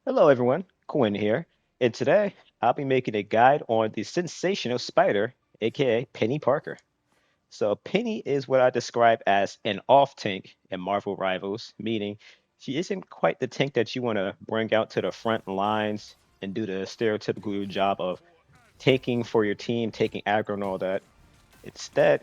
Hello everyone, Quinn here, and today I'll be making a guide on the sensational spider, aka Penny Parker. So Penny is what I describe as an off tank in Marvel Rivals, meaning she isn't quite the tank that you want to bring out to the front lines and do the stereotypical job of taking for your team, taking aggro and all that. Instead,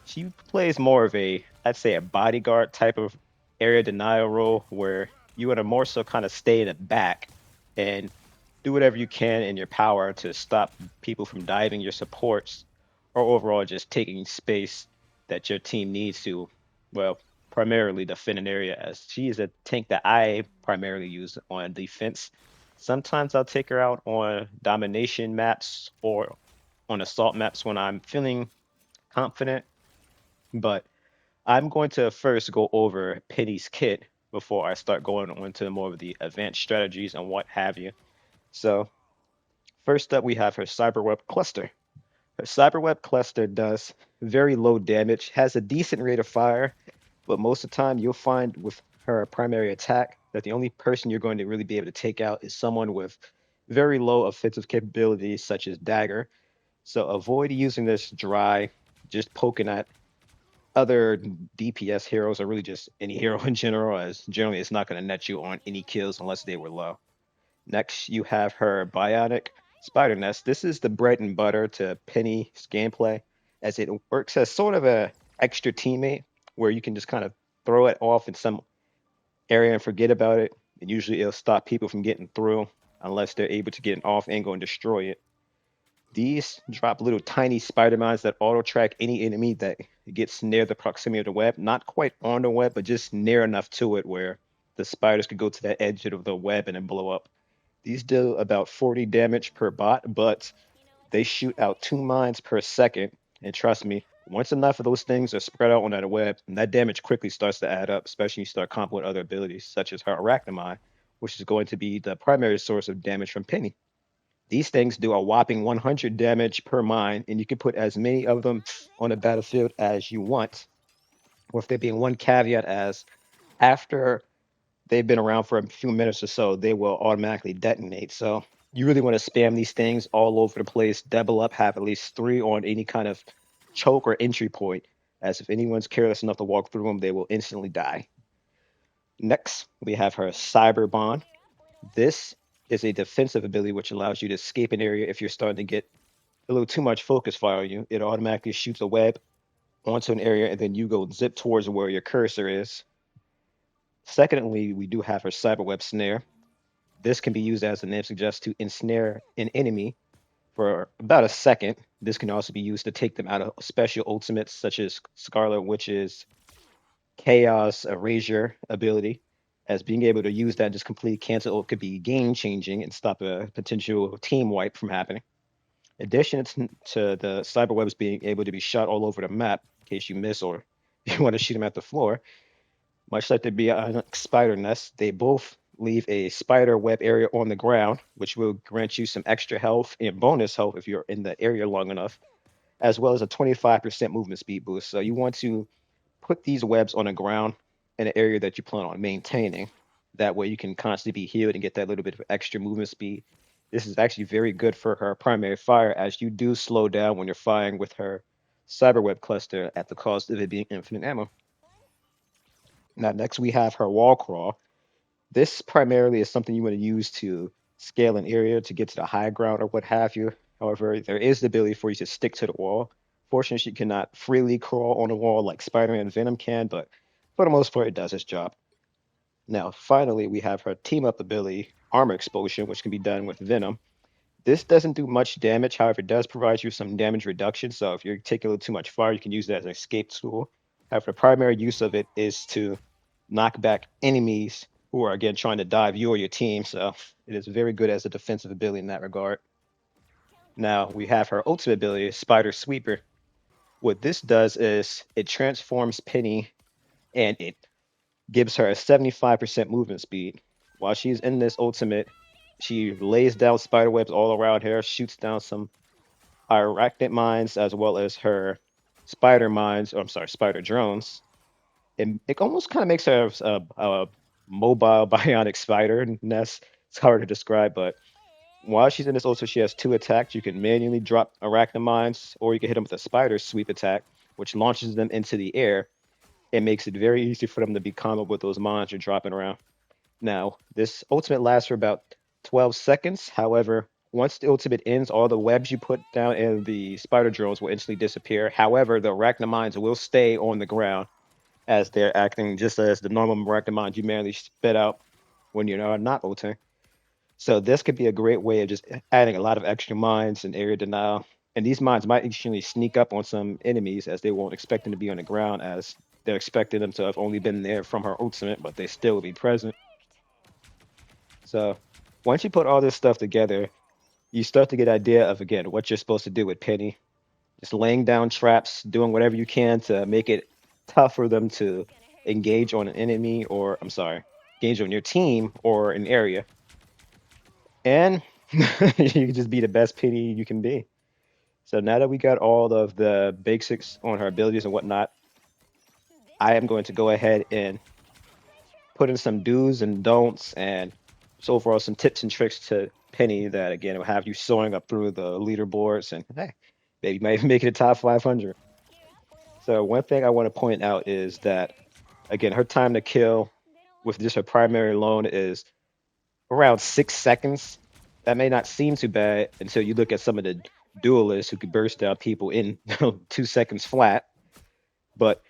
she plays more of a, I'd say, a bodyguard type of area denial role where you want to more so kind of stay in the back and do whatever you can in your power to stop people from diving your supports or overall just taking space that your team needs to, well, primarily defend an area as she is a tank that I primarily use on defense. Sometimes I'll take her out on domination maps or on assault maps when I'm feeling confident, but I'm going to first go over Penny's kit before I start going on to more of the advanced strategies and what have you. So, first up, we have her Cyberweb cluster. Her Cyberweb cluster does very low damage, has a decent rate of fire, but most of the time you'll find with her primary attack that the only person you're going to really be able to take out is someone with very low offensive capabilities, such as Dagger. So avoid using this dry, just poking at other DPS heroes or really just any hero in general, as generally it's not going to net you on any kills unless they were low. Next, you have her Bionic Spider Nest. This is the bread and butter to Penny's gameplay, as it works as sort of a extra teammate where you can just kind of throw it off in some area and forget about it. And usually it'll stop people from getting through unless they're able to get an off angle and destroy it. These drop little tiny spider mines that auto track any enemy that gets near the proximity of the web. Not quite on the web, but just near enough to it where the spiders could go to that edge of the web and then blow up. These do about 40 damage per bot, but they shoot out 2 mines per second. And trust me, once enough of those things are spread out on that web, that damage quickly starts to add up, especially when you start comboing with other abilities, such as her Arachnamine, which is going to be the primary source of damage from Penny. These things do a whopping 100 damage per mine, and you can put as many of them on the battlefield as you want, with there being one caveat as after they've been around for a few minutes or so, they will automatically detonate. So you really want to spam these things all over the place, double up, have at least three on any kind of choke or entry point, as if anyone's careless enough to walk through them, they will instantly die. Next, we have her Cyber Bond. This is a defensive ability which allows you to escape an area if you're starting to get a little too much focus fire on you. It automatically shoots a web onto an area, and then you go zip towards where your cursor is. Secondly, we do have her Cyberweb Snare. This can be used, as the name suggests, to ensnare an enemy for about a second. This can also be used to take them out of special ultimates such as Scarlet Witch's Chaos Erasure ability, as being able to use that just completely cancel could be game changing and stop a potential team wipe from happening. In addition to the cyberwebs being able to be shot all over the map in case you miss or you want to shoot them at the floor, much like the Bionic Spider Nest, they both leave a spider web area on the ground, which will grant you some extra health and bonus health if you're in the area long enough, as well as a 25% movement speed boost. So you want to put these webs on the ground in an area that you plan on maintaining. That way you can constantly be healed and get that little bit of extra movement speed. This is actually very good for her primary fire, as you do slow down when you're firing with her cyberweb cluster at the cost of it being infinite ammo. Now, next we have her wall crawl. This primarily is something you want to use to scale an area to get to the high ground or what have you. However, there is the ability for you to stick to the wall. Fortunately, she cannot freely crawl on the wall like Spider-Man and Venom can, but for the most part, it does its job. Now, finally, we have her team up ability, Armor Explosion, which can be done with Venom. This doesn't do much damage, however, it does provide you some damage reduction. So if you're taking a little too much fire, you can use that as an escape tool. However, the primary use of it is to knock back enemies who are again trying to dive you or your team. So it is very good as a defensive ability in that regard. Now we have her ultimate ability, Spider Sweeper. What this does is it transforms Penny and it gives her a 75% movement speed. While she's in this ultimate, she lays down spider webs all around her, shoots down some arachnid mines as well as her spider mines, or I'm sorry, spider drones. It almost kind of makes her a mobile bionic spider nest. It's hard to describe, but while she's in this ultimate, she has two attacks. You can manually drop arachnid mines, or you can hit them with a spider sweep attack, which launches them into the air. It makes it very easy for them to be comboed with those mines you're dropping around. Now, this ultimate lasts for about 12 seconds. However, once the ultimate ends, all the webs you put down and the spider drones will instantly disappear. However, the arachnid mines will stay on the ground as they're acting just as the normal arachnid mines you manually spit out when you're not ulting. So this could be a great way of just adding a lot of extra mines and area denial. And these mines might actually sneak up on some enemies as they won't expect them to be on the ground, as they're expecting them to have only been there from her ultimate, but they still will be present. So once you put all this stuff together, you start to get an idea of again what you're supposed to do with Penny. Just laying down traps, doing whatever you can to make it tough for them to engage on an enemy, or I'm sorry, engage on your team or an area. And you can just be the best Penny you can be. So now that we got all of the basics on her abilities and whatnot, I am going to go ahead and put in some do's and don'ts and just overall some tips and tricks to Penny that again will have you soaring up through the leaderboards and hey, maybe you might make it a top 500. So one thing I want to point out is that again her time to kill with just her primary alone is around 6 seconds. That may not seem too bad until you look at some of the duelists who could burst down people in 2 seconds flat. But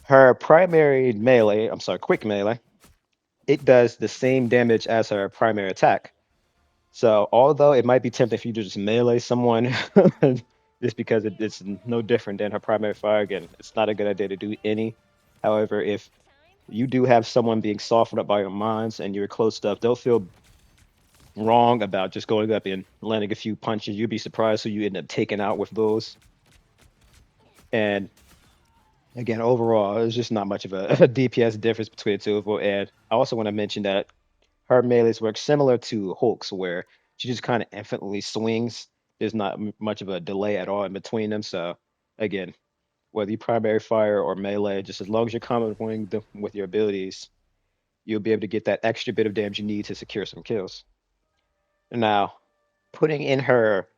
her primary melee, I'm sorry, quick melee, it does the same damage as her primary attack. So although it might be tempting for you to just melee someone just because it's no different than her primary fire, again, it's not a good idea to do any. However, if you do have someone being softened up by your mines and you're close stuff, they'll feel wrong about just going up and landing a few punches. You'd be surprised who you end up taking out with those. And again, overall, there's just not much of a DPS difference between the two of them. And I also want to mention that her melees work similar to Hulk's, where she just kind of infinitely swings. There's not much of a delay at all in between them. So again, whether you primary fire or melee, just as long as you're comboing them with your abilities, you'll be able to get that extra bit of damage you need to secure some kills. Now, putting in her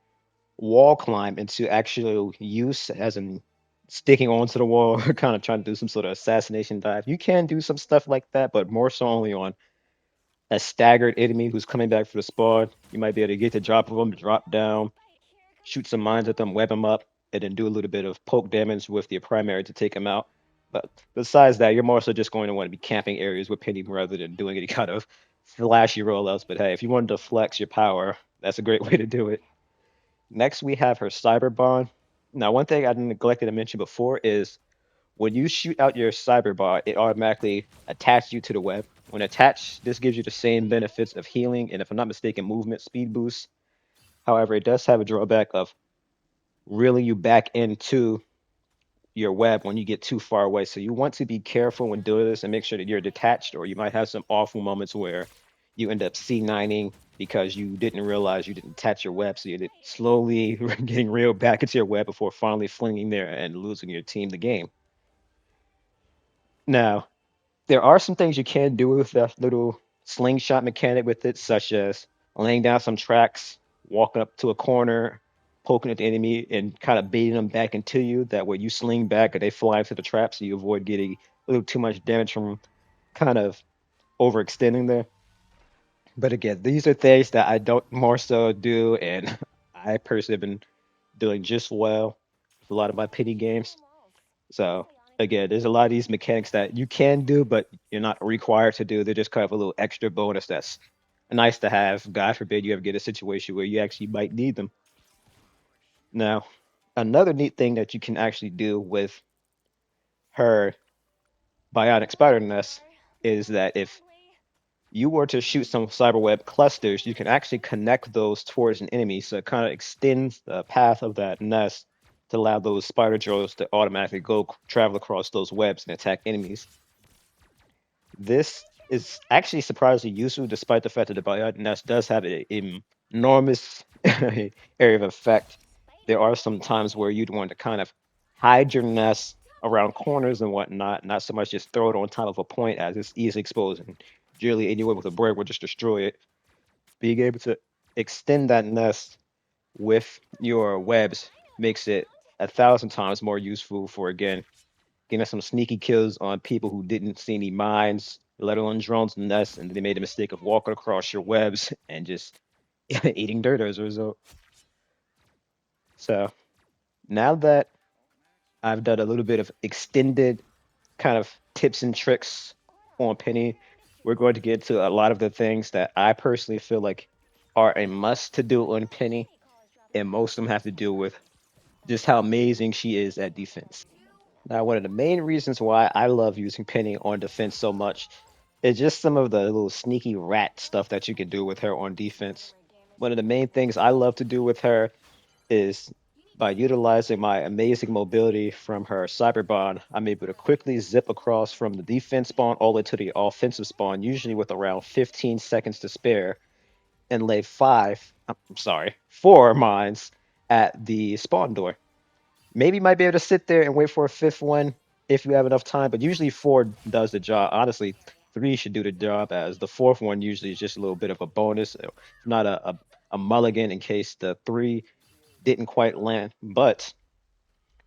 wall climb into actual use, as in sticking onto the wall, kind of trying to do some sort of assassination dive. You can do some stuff like that, but more so only on a staggered enemy who's coming back for the spawn. You might be able to get the drop of them, drop down, shoot some mines at them, web them up, and then do a little bit of poke damage with your primary to take them out. But besides that, you're more so just going to want to be camping areas with Penny rather than doing any kind of flashy rollouts. But hey, if you wanted to flex your power, that's a great way to do it. Next, we have her Cyber Bond. Now, one thing I neglected to mention before is when you shoot out your Cyber Bond, it automatically attaches you to the web. When attached, this gives you the same benefits of healing and, if I'm not mistaken, movement speed boost. However, it does have a drawback of reeling you back into your web when you get too far away. So you want to be careful when doing this and make sure that you're detached, or you might have some awful moments where you end up C9ing because you didn't realize you didn't attach your web. So you're slowly getting reeled back into your web before finally flinging there and losing your team the game. Now, there are some things you can do with that little slingshot mechanic with it, such as laying down some tracks, walking up to a corner, poking at the enemy, and kind of baiting them back into you. That way, you sling back and they fly into the trap, so you avoid getting a little too much damage from kind of overextending there. But again, these are things that I don't more so do, and I personally have been doing just well with a lot of my pity games. So again, there's a lot of these mechanics that you can do, but you're not required to do. They're just kind of a little extra bonus that's nice to have. God forbid you ever get a situation where you actually might need them. Now, another neat thing that you can actually do with her bionic spider nest is that if you were to shoot some cyberweb clusters, you can actually connect those towards an enemy, so it kind of extends the path of that nest to allow those spider drones to automatically go travel across those webs and attack enemies. This is actually surprisingly useful, despite the fact that the bionic nest does have an enormous area of effect. There are some times where you'd want to kind of hide your nest around corners and whatnot, not so much just throw it on top of a point as it's easily exposed, and generally anyone with a bird will just destroy it. Being able to extend that nest with your webs makes it 1,000 times more useful for again getting some sneaky kills on people who didn't see any mines, let alone drones and nests, and they made the mistake of walking across your webs and just eating dirt as a result. So now that I've done a little bit of extended kind of tips and tricks on Penny, we're going to get to a lot of the things that I personally feel like are a must to do on Penny, and most of them have to do with just how amazing she is at defense. Now, one of the main reasons why I love using Penny on defense so much is just some of the little sneaky rat stuff that you can do with her on defense. One of the main things I love to do with her is by utilizing my amazing mobility from her cyber bond, I'm able to quickly zip across from the defense spawn all the way to the offensive spawn, usually with around 15 seconds to spare, and lay four mines at the spawn door. Maybe you might be able to sit there and wait for a fifth one if you have enough time, but usually four does the job. Honestly, three should do the job, as the fourth one usually is just a little bit of a bonus, not a mulligan in case the three didn't quite land. But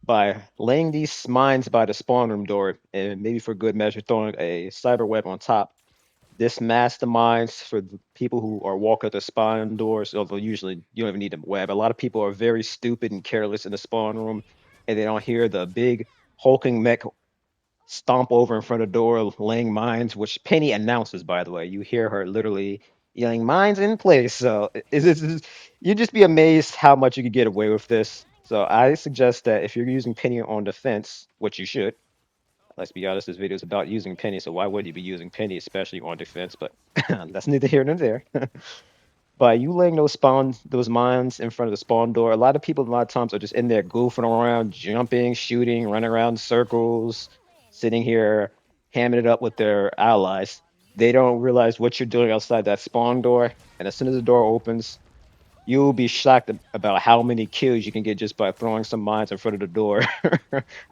by laying these mines by the spawn room door and maybe for good measure throwing a cyber web on top, this masterminds for the people who are walking the spawn doors, although usually you don't even need a web. A lot of people are very stupid and careless in the spawn room, and they don't hear the big hulking mech stomp over in front of the door, laying mines, which Penny announces, by the way. You hear her literally yelling, "Mines in place." So you just be amazed how much you could get away with this. So I suggest that if you're using Penny on defense, which you should, let's be honest, this video is about using Penny, so why would you be using Penny, especially on defense? But that's neither here nor there. By you laying those mines in front of the spawn door, a lot of times are just in there goofing around, jumping, shooting, running around in circles, sitting here, hamming it up with their allies. They don't realize what you're doing outside that spawn door, and as soon as the door opens, you'll be shocked about how many kills you can get just by throwing some mines in front of the door.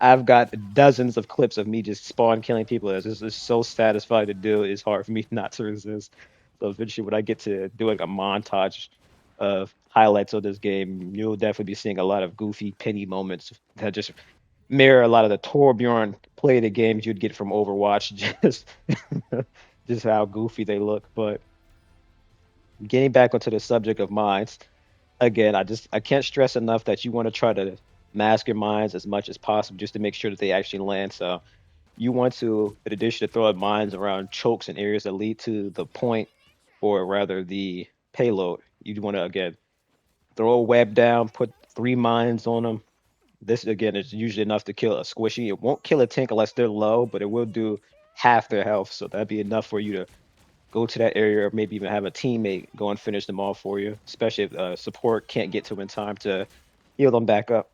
I've got dozens of clips of me just spawn killing people. It's just so satisfying to do. It's hard for me not to resist. So eventually, when I get to doing a montage of highlights of this game, you'll definitely be seeing a lot of goofy penny moments that just mirror a lot of the Torbjorn play the games you'd get from Overwatch. Just how goofy they look. But getting back onto the subject of mines, again, I can't stress enough that you want to try to mask your mines as much as possible just to make sure that they actually land. So you want to, in addition to throwing mines around chokes and areas that lead to the point, or rather the payload, you want to again throw a web down, put three mines on them. This again is usually enough to kill a squishy. It won't kill a tank unless they're low, but it will do half their health. So that'd be enough for you to go to that area, or maybe even have a teammate go and finish them all for you, especially if support can't get to them in time to heal them back up.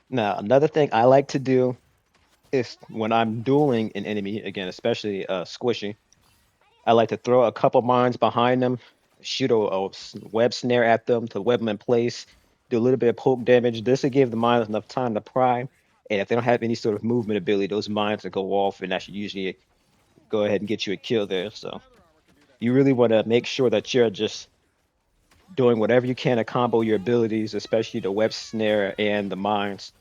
Now, another thing I like to do is when I'm dueling an enemy, again, especially squishy, I like to throw a couple mines behind them, shoot a web snare at them to web them in place, do a little bit of poke damage. This will give the mines enough time to prime. And if they don't have any sort of movement ability, those mines will go off, and that should usually go ahead and get you a kill there. So you really want to make sure that you're just doing whatever you can to combo your abilities, especially the web snare and the mines,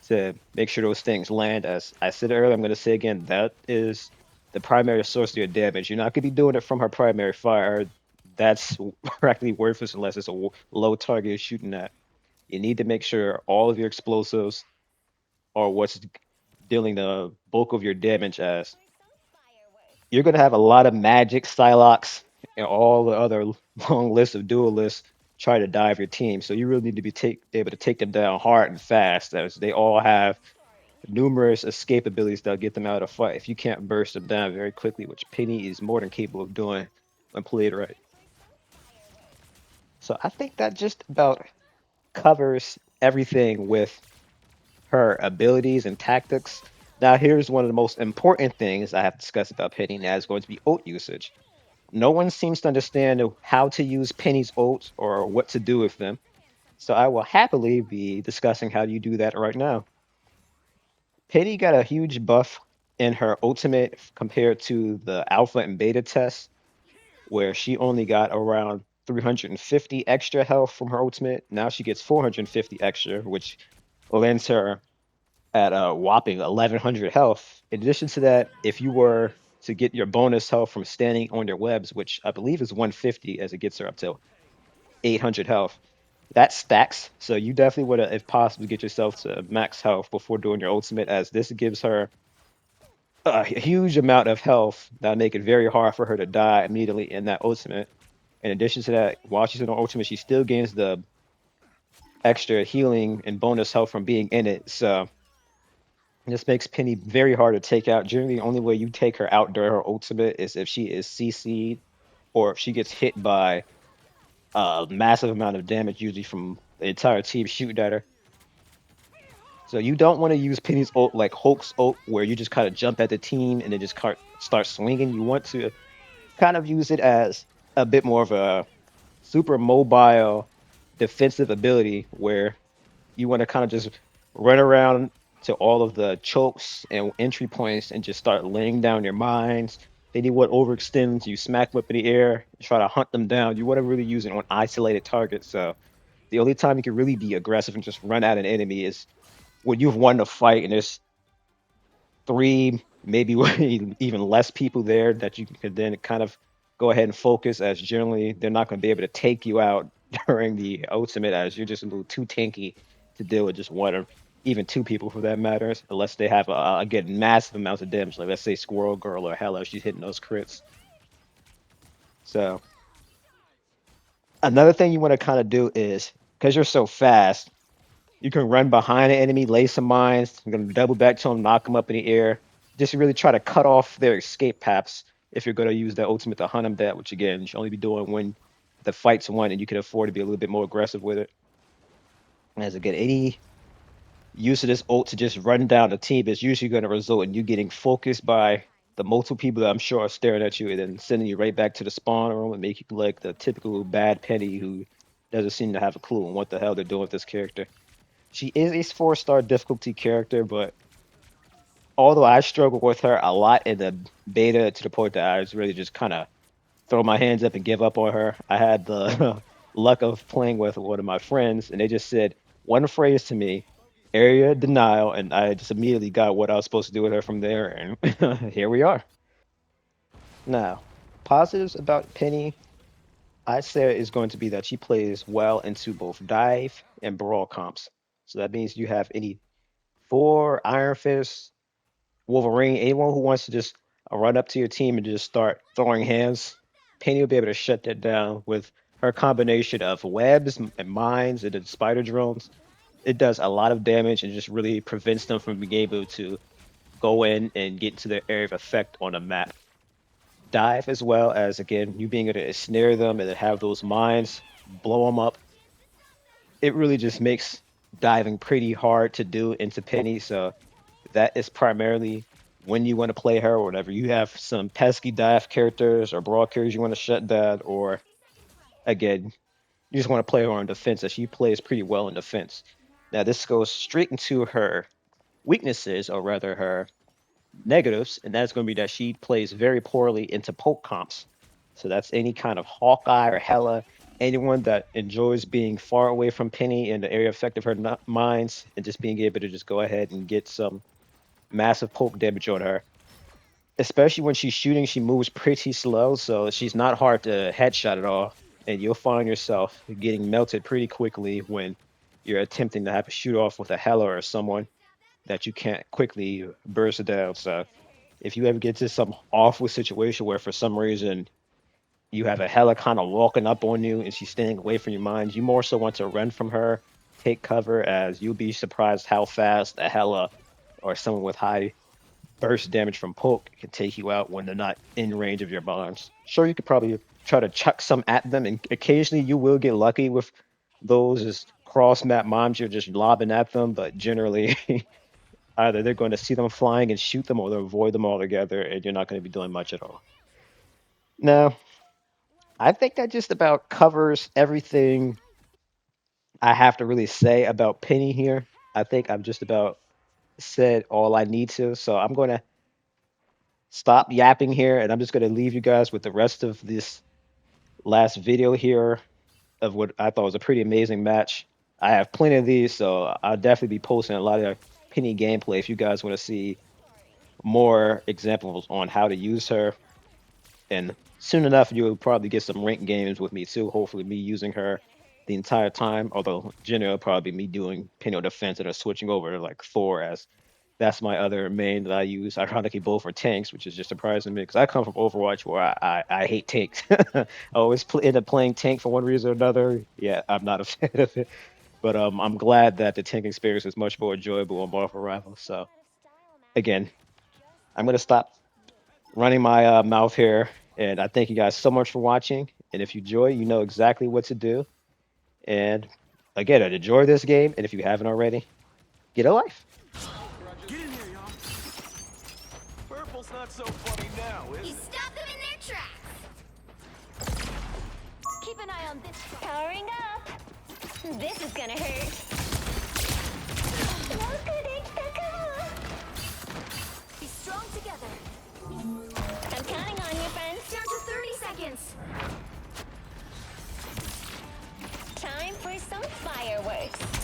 to make sure those things land. As I said earlier, I'm going to say again, that is the primary source of your damage. You're not going to be doing it from her primary fire. That's practically worthless unless it's a low target you're shooting at. You need to make sure all of your explosives are what's dealing the bulk of your damage, as you're going to have a lot of magic, Psylocke, and all the other long list of duelists try to dive your team. So you really need to be able to take them down hard and fast, as they all have numerous escape abilities that'll get them out of the fight if you can't burst them down very quickly, which Penny is more than capable of doing when played right. So I think that just about covers everything with her abilities and tactics. Now, here's one of the most important things I have discussed about Penny, and that is going to be ult usage. No one seems to understand how to use Penny's ults or what to do with them. So I will happily be discussing how you do that right now. Penny got a huge buff in her ultimate compared to the alpha and beta tests. where she only got around 350 extra health from her ultimate. Now she gets 450 extra, which lands her at a whopping 1100 health. In addition to that, if you were to get your bonus health from standing on your webs, which I believe is 150 as it gets her up to 800 health, that stacks. So you definitely want to, if possible, get yourself to max health before doing your ultimate, as this gives her a huge amount of health that make it very hard for her to die immediately in that ultimate. In addition to that, while she's in her ultimate, she still gains the extra healing and bonus health from being in it. So this makes Penny very hard to take out. Generally, the only way you take her out during her ultimate is if she is CC'd or if she gets hit by a massive amount of damage, usually from the entire team shooting at her. So you don't want to use Penny's ult like Hulk's ult, where you just kind of jump at the team and then just start swinging. You want to kind of use it as a bit more of a super mobile defensive ability, where you want to kind of just run around to all of the chokes and entry points and just start laying down your mines. Anyone overextends, you smack them up in the air, try to hunt them down. You want to really use it on isolated targets. So the only time you can really be aggressive and just run at an enemy is when you've won the fight and there's three, maybe even less people there that you can then kind of go ahead and focus, as generally they're not going to be able to take you out during the ultimate, as you're just a little too tanky to deal with just one or even two people for that matter, unless they have again massive amounts of damage, like let's say Squirrel Girl or Hella, she's hitting those crits. So another thing you want to kind of do is, because you're so fast, you can run behind an enemy, lay some mines. You're going to double back to them, knock them up in the air. Just really try to cut off their escape paths if you're going to use that ultimate to hunt them down, which again, you should only be doing when the fight's won and you can afford to be a little bit more aggressive with it. As again, any use of this ult to just run down the team is usually going to result in you getting focused by the multiple people that I'm sure are staring at you and then sending you right back to the spawn room and make you like the typical bad Penny who doesn't seem to have a clue on what the hell they're doing with this character. She is a four-star difficulty character, but although I struggled with her a lot in the beta to the point that I was really just kind of throw my hands up and give up on her, I had the luck of playing with one of my friends, and they just said one phrase to me, area denial, and I just immediately got what I was supposed to do with her from there, and here we are. Now, positives about Penny, I'd say is going to be that she plays well into both dive and brawl comps. So that means you have any four Iron Fist, Wolverine, anyone who wants to just run up to your team and just start throwing hands, Penny will be able to shut that down with her combination of webs and mines and then spider drones. It does a lot of damage and just really prevents them from being able to go in and get into their area of effect on a map. Dive, as well as again you being able to snare them and then have those mines blow them up. It really just makes diving pretty hard to do into Penny. So that is primarily when you want to play her, or whatever. You have some pesky dive characters or brawl characters you want to shut down, or again, you just want to play her on defense, as she plays pretty well in defense. Now, this goes straight into her weaknesses, or rather her negatives, and that's going to be that she plays very poorly into poke comps. So that's any kind of Hawkeye or Hella, anyone that enjoys being far away from Penny in the area effect of her mines, and just being able to just go ahead and get some massive poke damage on her. Especially when she's shooting, she moves pretty slow, so she's not hard to headshot at all. And you'll find yourself getting melted pretty quickly when you're attempting to have a shoot off with a Hella or someone that you can't quickly burst down. So if you ever get to some awful situation where for some reason you have a Hella kind of walking up on you and she's staying away from your mind, you more so want to run from her, take cover, as you'll be surprised how fast a Hella or someone with high burst damage from poke can take you out when they're not in range of your bombs. Sure, you could probably try to chuck some at them, and occasionally you will get lucky with those as cross map bombs you're just lobbing at them, but generally either they're going to see them flying and shoot them or they'll avoid them altogether, and you're not going to be doing much at all. Now, I think that just about covers everything I have to really say about Penny here. I think I've just about said all I need to, so I'm going to stop yapping here, and I'm just going to leave you guys with the rest of this last video here of what I thought was a pretty amazing match. I have plenty of these, so I'll definitely be posting a lot of Penny gameplay if you guys want to see more examples on how to use her. And soon enough, you'll probably get some ranked games with me too. Hopefully, me using her the entire time. Although generally, it'll probably be me doing Penny defense and then switching over to like Thor as that's my other main that I use. Ironically, both are tanks, which is just surprising me because I come from Overwatch where I hate tanks. I always end up playing tank for one reason or another. Yeah, I'm not a fan of it. But I'm glad that the tank experience is much more enjoyable on Marvel Rivals. So again, I'm gonna stop running my mouth here, and I thank you guys so much for watching. And if you enjoy, you know exactly what to do. And again, enjoy this game. And if you haven't already, get a life. Get in here, y'all. Purple's not so funny now, is You it? stop them in their tracks. Keep an eye on this. Powering up. This is gonna hurt. Be strong together. I'm counting on you, friends. Down to 30 seconds. Time for some fireworks.